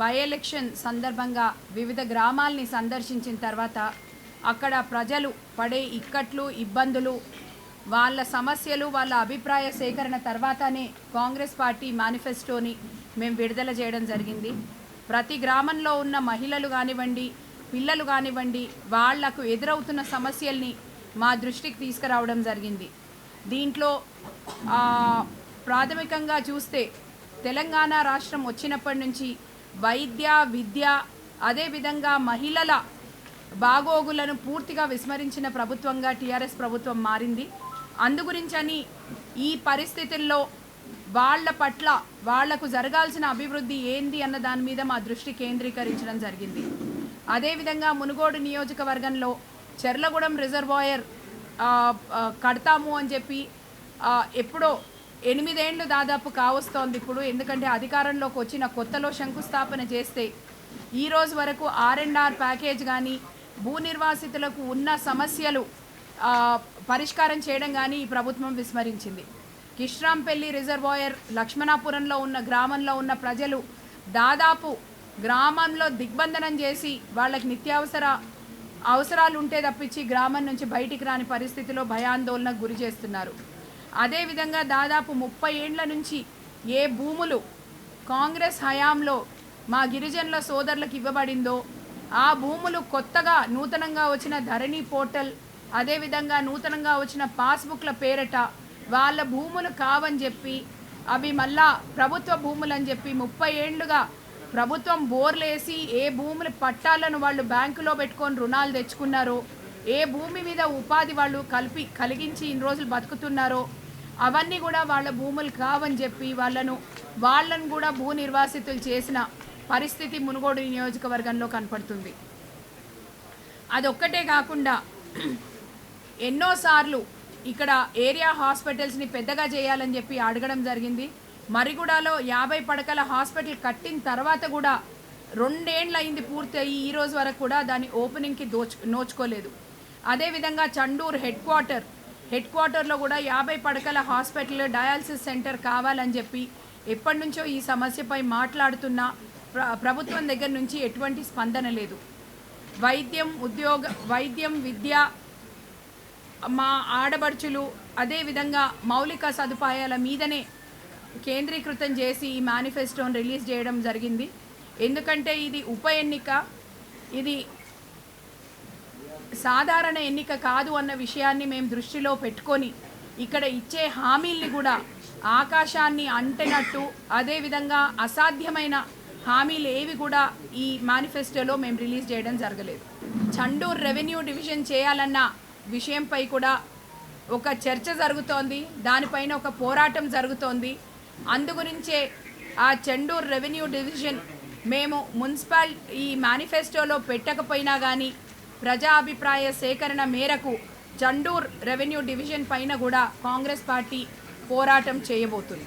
By election సందర్భంగా వివిధ గ్రామాల్ని సందర్శించిన తర్వాత అక్కడ ప్రజలు పడే ఇక్కట్లు ఇబ్బందులు వాళ్ళ సమస్యలు వాళ్ళ అభిప్రాయ సేకరణ తర్వాతనే కాంగ్రెస్ పార్టీ మేనిఫెస్టోని మేము విడుదల చేయడం జరిగింది. ప్రతి గ్రామంలో ఉన్న మహిళలు కానివ్వండి, పిల్లలు కానివ్వండి, వాళ్లకు ఎదురవుతున్న సమస్యల్ని మా దృష్టికి తీసుకురావడం జరిగింది. దీంట్లో ప్రాథమికంగా చూస్తే తెలంగాణ రాష్ట్రం వచ్చినప్పటి నుంచి వైద్య విద్య అదేవిధంగా మహిళల బాగోగులను పూర్తిగా విస్మరించిన ప్రభుత్వంగా టీఆర్ఎస్ ప్రభుత్వం మారింది. అందుగురించని ఈ పరిస్థితుల్లో వాళ్ళ పట్ల వాళ్లకు జరగాల్సిన అభివృద్ధి ఏంది అన్న దాని మీద మా దృష్టి కేంద్రీకరించడం జరిగింది. అదేవిధంగా మునుగోడు నియోజకవర్గంలో చెర్లగూడెం రిజర్వాయర్ కడతాము అని చెప్పి ఎప్పుడో 8 ఏళ్ళు దాదాపు కావస్తోంది ఇప్పుడు. ఎందుకంటే అధికారంలోకి వచ్చిన కొత్తలో శంకుస్థాపన చేస్తే ఈ రోజు వరకు R&R ప్యాకేజ్ కానీ భూ నిర్వాసితులకు ఉన్న సమస్యలు పరిష్కారం చేయడం కానీ ఈ ప్రభుత్వం విస్మరించింది. కిష్రాంపల్లి రిజర్వాయర్ లక్ష్మణాపురంలో ఉన్న గ్రామంలో ఉన్న ప్రజలు దాదాపు గ్రామంలో దిగ్బంధనం చేసి వాళ్ళకి నిత్యావసర అవసరాలు ఉంటే తప్పించి గ్రామం నుంచి బయటికి రాని పరిస్థితిలో భయాందోళనకు గురి చేస్తున్నారు. అదేవిధంగా దాదాపు 30 ఏళ్ల నుంచి ఏ భూములు కాంగ్రెస్ హయాంలో మా గిరిజనుల సోదరులకు ఇవ్వబడిందో ఆ భూములు కొత్తగా నూతనంగా వచ్చిన ధరణి పోర్టల్ అదేవిధంగా నూతనంగా వచ్చిన పాస్బుక్ల పేరట వాళ్ళ భూములు కావని చెప్పి అవి మళ్ళా ప్రభుత్వ భూములని చెప్పి 30 ఏళ్లుగా ప్రభుత్వం బోర్లేసి ఏ భూముల పట్టాలను వాళ్ళు బ్యాంకులో పెట్టుకొని రుణాలు తెచ్చుకున్నారో, ఏ భూమి మీద ఉపాధి వాళ్ళు కలిగించి ఇన్ని రోజులు బతుకుతున్నారో అవన్నీ కూడా వాళ్ళ భూములు కావని చెప్పి వాళ్ళను కూడా భూ నిర్వాసితులు చేసిన పరిస్థితి మునుగోడు నియోజకవర్గంలో కనపడుతుంది. అదొక్కటే కాకుండా ఎన్నోసార్లు ఇక్కడ ఏరియా హాస్పిటల్స్ని పెద్దగా చేయాలని చెప్పి అడగడం జరిగింది. మరిగూడలో 50 పడకల హాస్పిటల్ కట్టిన తర్వాత కూడా 2 ఏళ్ళు అయింది పూర్తి అయ్యి ఈ రోజు వరకు కూడా దాని ఓపెనింగ్కి నోచుకోలేదు. అదేవిధంగా చండూర్ హెడ్ క్వార్టర్లో కూడా 50 పడకల హాస్పిటల్ డయాలసిస్ సెంటర్ కావాలని చెప్పి ఎప్పటి నుంచో ఈ సమస్యపై మాట్లాడుతున్న ప్రభుత్వం దగ్గర నుంచి ఎటువంటి స్పందన లేదు. వైద్యం విద్య మా ఆడబడుచులు అదేవిధంగా మౌలిక సదుపాయాల మీదనే కేంద్రీకృతం చేసి ఈ మేనిఫెస్టోని రిలీజ్ చేయడం జరిగింది. ఎందుకంటే ఇది ఉప ఎన్నిక, ఇది సాధారణ ఎన్నిక కాదు అన్న విషయాన్ని మేము దృష్టిలో పెట్టుకొని ఇక్కడ ఇచ్చే హామీల్ని కూడా ఆకాశాన్ని అంటనట్టు అదేవిధంగా అసాధ్యమైన హామీలు ఏవి కూడా ఈ మేనిఫెస్టోలో మేము రిలీజ్ చేయడం జరగలేదు. చండూర్ రెవెన్యూ డివిజన్ చేయాలన్న విషయంపై కూడా ఒక చర్చ జరుగుతోంది, దానిపైన ఒక పోరాటం జరుగుతోంది. అందుగురించే ఆ చండూర్ రెవెన్యూ డివిజన్ మేము ఈ మేనిఫెస్టోలో పెట్టకపోయినా కానీ ప్రజాభిప్రాయ సేకరణ మేరకు చండూర్ రెవెన్యూ డివిజన్ పైన కూడా కాంగ్రెస్ పార్టీ పోరాటం చేయబోతుంది.